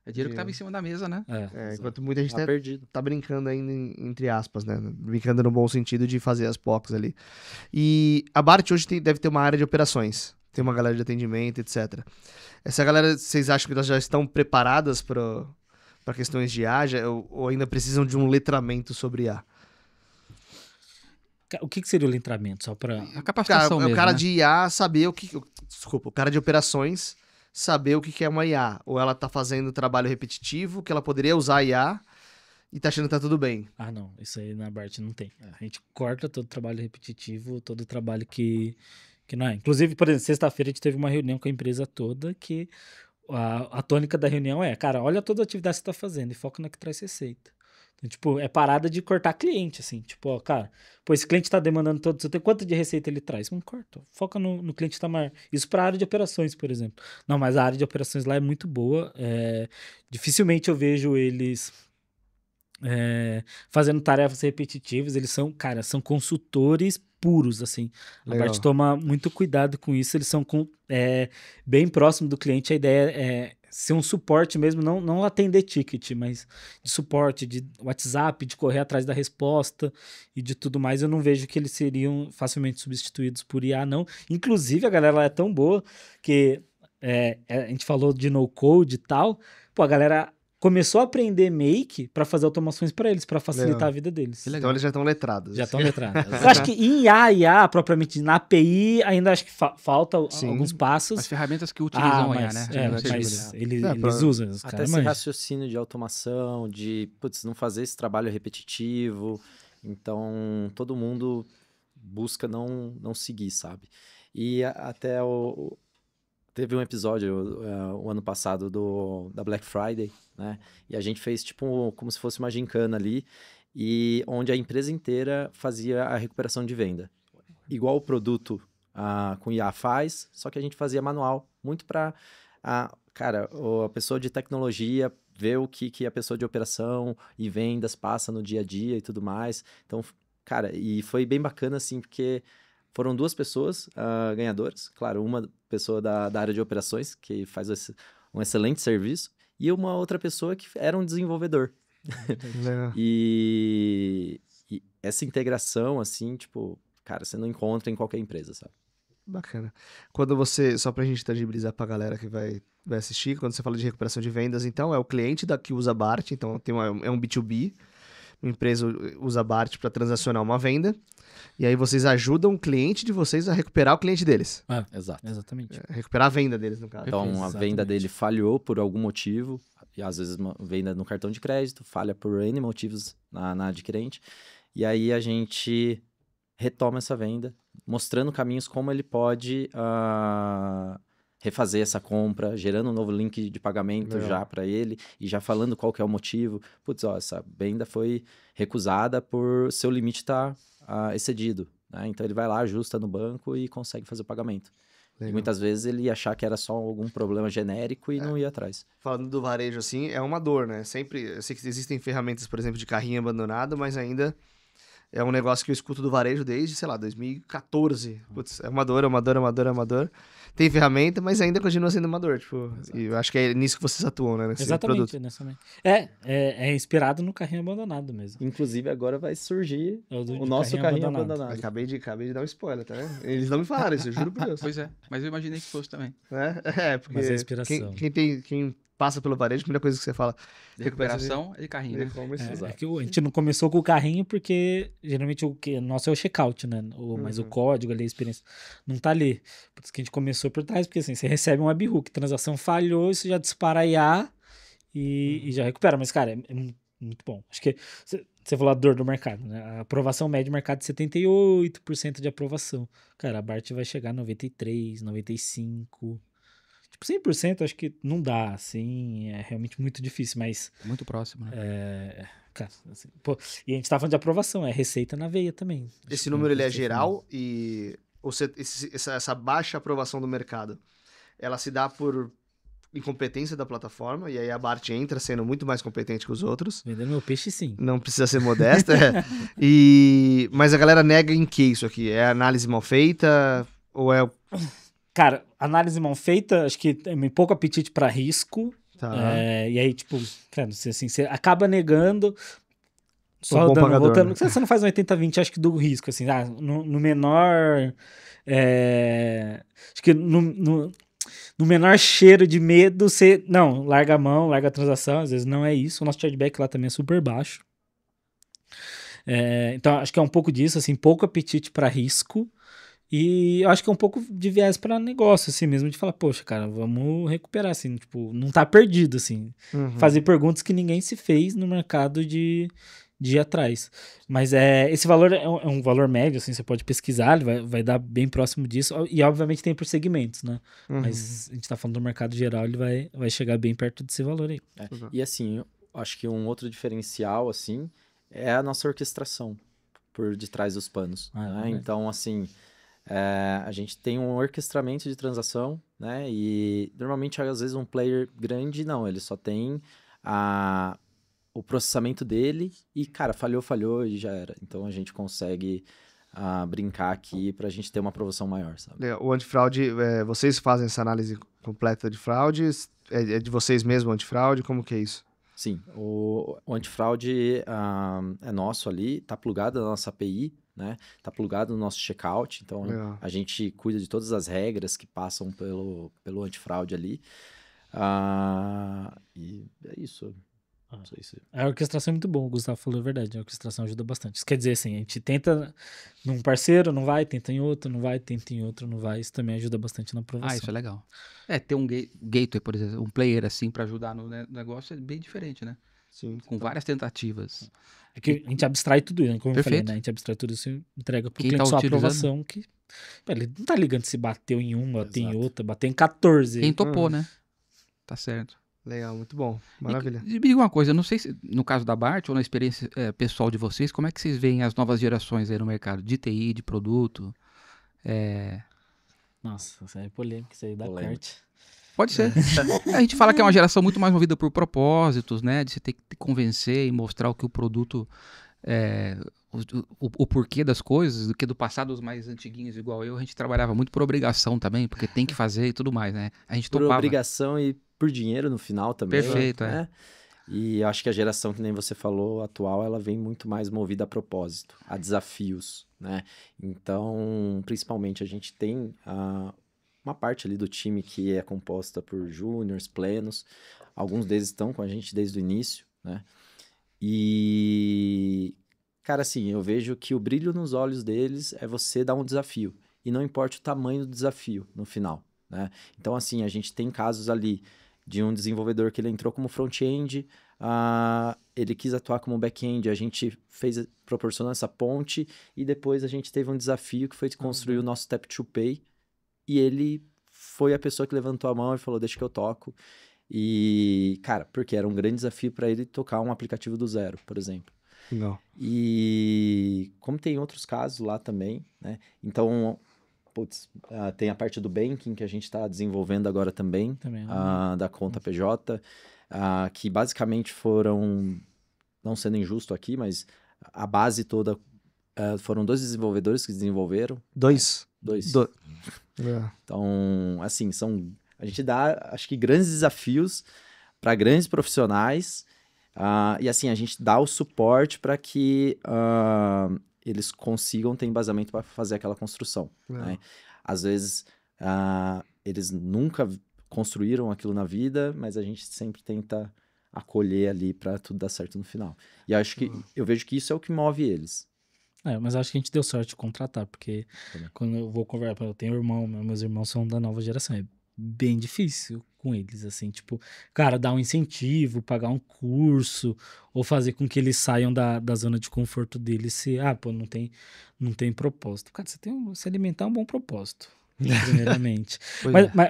É dinheiro que tava em cima da mesa, né? Enquanto muita gente Tá perdido. tá brincando ainda, entre aspas, né? Brincando no bom sentido de fazer as POCs ali. E a Bart hoje deve ter uma área de operações. Tem uma galera de atendimento, etc. Essa galera, vocês acham que elas já estão preparadas para questões de IA ou ainda precisam de um letramento sobre IA? O que seria o letramento? Só para A capacitação mesmo, o cara né? de IA saber o que... Desculpa, o cara de operações saber o que é uma IA. Ou ela tá fazendo trabalho repetitivo, que ela poderia usar a IA e tá achando que tá tudo bem. Ah, não. Isso aí na Bart não tem. A gente corta todo trabalho repetitivo, todo trabalho que não é. Inclusive, por exemplo, sexta-feira a gente teve uma reunião com a empresa toda que a tônica da reunião é, cara, olha toda a atividade que você tá fazendo e foca na que traz receita. Então, tipo, é parada de cortar cliente, assim. Tipo, ó, cara, pô, esse cliente tá demandando todo, você tem quanto de receita ele traz? Não corta. Foca no cliente que tá maior. Isso pra área de operações, por exemplo. Não, mas a área de operações lá é muito boa. Dificilmente eu vejo eles fazendo tarefas repetitivas. Eles são, cara, são consultores puros, assim. Legal. A Bart toma muito cuidado com isso. Eles são bem próximo do cliente. A ideia é ser um suporte mesmo, não atender ticket, mas de suporte, de WhatsApp, de correr atrás da resposta e de tudo mais. Eu não vejo que eles seriam facilmente substituídos por IA, não. Inclusive, a galera lá é tão boa que a gente falou de no-code e tal. Pô, a galera começou a aprender Make para fazer automações para eles, para facilitar Legal. a vida deles. Então eles já estão letrados. Já estão letrados. Eu acho que em IA, propriamente, na API, ainda acho que falta Sim. alguns passos. As ferramentas que utilizam a IA, mas, né? mas eles pra- usam. Os Até caras esse manjam. raciocínio de automação, de, putz, não fazer esse trabalho repetitivo. Então, todo mundo busca não seguir, sabe? E até teve um episódio o ano passado da Black Friday, né? E a gente fez tipo como se fosse uma gincana ali, e onde a empresa inteira fazia a recuperação de venda. Igual o produto com IA faz, só que a gente fazia manual, muito para cara, a pessoa de tecnologia ver o que a pessoa de operação e vendas passa no dia a dia e tudo mais. Então, cara, e foi bem bacana assim, porque foram 2 pessoas ganhadoras. Claro, uma pessoa da área de operações, que faz um excelente serviço, e uma outra pessoa que era um desenvolvedor. Legal. E essa integração, assim, tipo, cara, você não encontra em qualquer empresa, sabe? Bacana. Quando você, só pra gente tangibilizar pra galera que vai assistir, quando você fala de recuperação de vendas, então é o cliente que usa Bart, então é um B2B, uma empresa usa Bart para transacionar uma venda, e aí vocês ajudam o cliente de vocês a recuperar o cliente deles. Exato. Exatamente. Recuperar a venda deles, no caso. Então, a Exatamente. venda dele falhou por algum motivo, e às vezes uma venda no cartão de crédito, falha por N motivos na adquirente, e aí a gente retoma essa venda, mostrando caminhos como ele pode refazer essa compra, gerando um novo link de pagamento Legal. já para ele, e já falando qual que é o motivo. Putz, ó, essa venda foi recusada por seu limite estar excedido, né? Então ele vai lá, ajusta no banco e consegue fazer o pagamento. Legal. E muitas vezes ele ia achar que era só algum problema genérico e não ia atrás. Falando do varejo assim, é uma dor, né? Sempre, eu sei que existem ferramentas, por exemplo, de carrinho abandonado, mas ainda é um negócio que eu escuto do varejo desde, sei lá, 2014. Putz, é uma dor, é uma dor, é uma dor, é uma dor. Tem ferramenta, mas ainda continua sendo uma dor, tipo, e eu acho que é nisso que vocês atuam, né? Nesse Exatamente, produto. nessa. É inspirado no carrinho abandonado mesmo. Inclusive, agora vai surgir É o o nosso carrinho abandonado. Acabei de dar um spoiler, tá vendo? Eles não me falaram isso, eu juro por Deus. Pois é, mas eu imaginei que fosse também. Porque Mas é inspiração. quem passa pelo varejo, a primeira coisa que você fala, Recuperação e carrinho, né? e-commerce. É que a gente não começou com o carrinho porque geralmente o nosso é o checkout, né? Mas o código ali, a experiência, não tá ali. Por isso que a gente começou por trás, porque assim, você recebe um webhook, transação falhou, isso já dispara a IA e já recupera. Mas, cara, é muito bom. Acho que você falou a dor do mercado, né? A aprovação média do mercado é 78% de aprovação. Cara, a Bart vai chegar a 93%, 95%. Tipo, 100% acho que não dá, assim, é realmente muito difícil, mas... Muito próximo, né? Cara, assim, pô, e a gente tá falando de aprovação, é receita na veia também. Esse número ele é geral e essa baixa aprovação do mercado, ela se dá por incompetência da plataforma, e aí a Bart entra sendo muito mais competente que os outros. Vendendo meu peixe, sim. Não precisa ser modesta. Mas a galera nega em que isso aqui? É análise mal feita? Ou é... Cara, análise mal feita, acho que tem pouco apetite para risco Tá. E aí, tipo, cara, você acaba negando, só bom dando, pagador, voltando. né? Você não faz um 80-20, acho que do risco, assim, no menor. Acho que no menor cheiro de medo, você. Não, larga a mão, larga a transação, às vezes não é isso. O nosso chargeback lá também é super baixo. Então, acho que é um pouco disso, assim, pouco apetite para risco. E eu acho que é um pouco de viés para negócio, assim mesmo, de falar, poxa, cara, vamos recuperar, assim, tipo, não tá perdido, assim. Uhum. Fazer perguntas que ninguém se fez no mercado de ir atrás. Mas esse valor é um valor médio, assim, você pode pesquisar, ele vai dar bem próximo disso. E, obviamente, tem por segmentos, né? Uhum. Mas a gente tá falando do mercado geral, ele vai chegar bem perto desse valor aí. E, assim, eu acho que um outro diferencial, assim, é a nossa orquestração por detrás dos panos. Né? Então, assim... a gente tem um orquestramento de transação, né? E normalmente, às vezes, um player grande, não, ele só tem o processamento dele e, cara, falhou e já era. Então a gente consegue brincar aqui pra gente ter uma aprovação maior, sabe? O antifraude, vocês fazem essa análise completa de fraudes? É de vocês mesmo o antifraude? Como que é isso? Sim, o antifraude é nosso ali, tá plugado na nossa API, né? Tá plugado no nosso checkout, então a gente cuida de todas as regras que passam pelo antifraude ali. E é isso. Não sei se... A orquestração é muito bom, o Gustavo falou a verdade, a orquestração ajuda bastante. Isso quer dizer assim, a gente tenta num parceiro, não vai, tenta em outro, não vai, tenta em outro, não vai, isso também ajuda bastante na aprovação. Isso é legal. Ter um gateway, por exemplo, um player assim pra ajudar no negócio é bem diferente, né? Sim. Com várias tentativas. É que a gente abstrai tudo isso, né? Como Perfeito. eu falei, né? A gente abstrai tudo isso e entrega pro Quem cliente tá só a utilizando? aprovação, que ele não tá ligando se bateu em uma, bateu em outra, bateu em 14. Quem topou, né? Tá certo. Legal, muito bom. Maravilha. E me diga uma coisa, não sei se no caso da Bart ou na experiência pessoal de vocês, como é que vocês veem as novas gerações aí no mercado de TI, de produto? Nossa, isso aí é polêmico, isso aí dá corte. Pode ser. A gente fala que é uma geração muito mais movida por propósitos, né? De você ter que convencer e mostrar o que o produto... o porquê das coisas, do que do passado, os mais antiguinhos igual eu, a gente trabalhava muito por obrigação também, porque tem que fazer e tudo mais, né? A gente topava. Por obrigação e por dinheiro no final também. Perfeito, né? E eu acho que a geração, que nem você falou, atual, ela vem muito mais movida a propósito, a desafios, né? Então, principalmente, a gente tem uma parte ali do time que é composta por júniors, plenos, alguns deles estão com a gente desde o início, né? E, cara, assim, eu vejo que o brilho nos olhos deles é você dar um desafio, e não importa o tamanho do desafio no final, né? Então, assim, a gente tem casos ali de um desenvolvedor que ele entrou como front-end, ele quis atuar como back-end, a gente proporcionou essa ponte, e depois a gente teve um desafio que foi construir o nosso Tap to Pay, e ele foi a pessoa que levantou a mão e falou, deixa que eu toco. E, cara, porque era um grande desafio para ele tocar um aplicativo do zero, por exemplo. Não. E como tem outros casos lá também, né? Então, tem a parte do banking que a gente está desenvolvendo agora também da conta PJ, que basicamente foram, não sendo injusto aqui, mas a base toda foram 2 desenvolvedores que desenvolveram. 2? 2. É. Então, assim, a gente dá, acho que, grandes desafios para grandes profissionais, e assim, a gente dá o suporte para que eles consigam ter embasamento para fazer aquela construção. Né? Às vezes, eles nunca construíram aquilo na vida, mas a gente sempre tenta acolher ali para tudo dar certo no final. E acho que eu vejo que isso é o que move eles. Mas acho que a gente deu sorte de contratar, porque quando eu vou conversar, eu tenho irmão, meus irmãos são da nova geração, é bem difícil com eles, assim, tipo, cara, dar um incentivo, pagar um curso, ou fazer com que eles saiam da zona de conforto deles, se, não tem propósito. Cara, se alimentar é um bom propósito, primeiramente.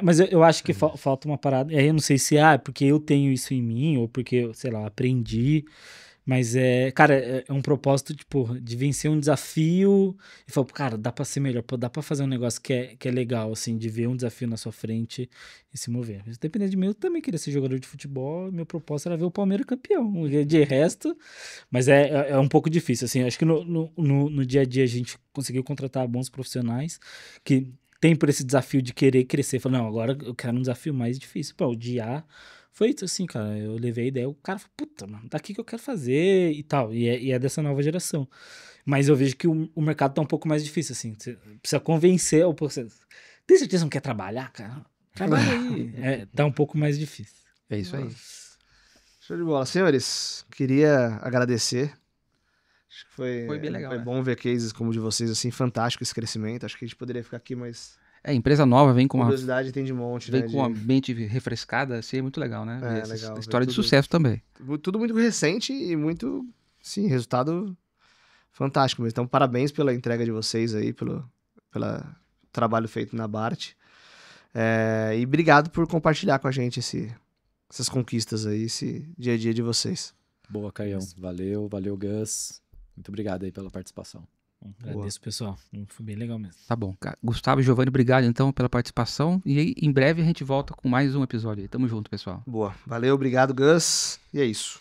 Mas eu acho que falta uma parada, e aí eu não sei se é porque eu tenho isso em mim, ou porque, sei lá, aprendi. Mas cara, é um propósito, tipo, de vencer um desafio e falar, cara, dá pra ser melhor, dá pra fazer um negócio que é legal, assim, de ver um desafio na sua frente e se mover. Mas, dependendo de mim, eu também queria ser jogador de futebol, meu propósito era ver o Palmeiras campeão. De resto, mas é um pouco difícil, assim, acho que no dia a dia a gente conseguiu contratar bons profissionais que tem por esse desafio de querer crescer. Falar, não, agora eu quero um desafio mais difícil. O de IA Foi isso, assim, cara. Eu levei a ideia, o cara falou, puta, mano, daqui que eu quero fazer e tal. E é dessa nova geração. Mas eu vejo que o mercado tá um pouco mais difícil, assim. Você precisa convencer. Você tem certeza que não quer trabalhar, cara? Trabalha aí. Tá um pouco mais difícil. É isso aí. Show de bola. Senhores, queria agradecer. Acho que Foi bem legal, foi né? bom ver cases como o de vocês, assim, fantástico esse crescimento. Acho que a gente poderia ficar aqui, mas Empresa nova vem com curiosidade tem de monte, vem né? com uma mente refrescada, assim, é muito legal, né? Ver essa Legal. história Ver de tudo- sucesso também. Tudo muito recente e muito, sim, resultado fantástico mesmo. Então, parabéns pela entrega de vocês aí, pelo trabalho feito na Bart. E obrigado por compartilhar com a gente essas conquistas aí, esse dia a dia de vocês. Boa, Caião. Valeu, Gus. Muito obrigado aí pela participação. Agradeço, pessoal. Foi bem legal mesmo. Tá bom. Gustavo e Giovanni, obrigado então pela participação. E aí, em breve a gente volta com mais um episódio aí. Tamo junto, pessoal. Boa. Valeu, obrigado, Gus. E é isso.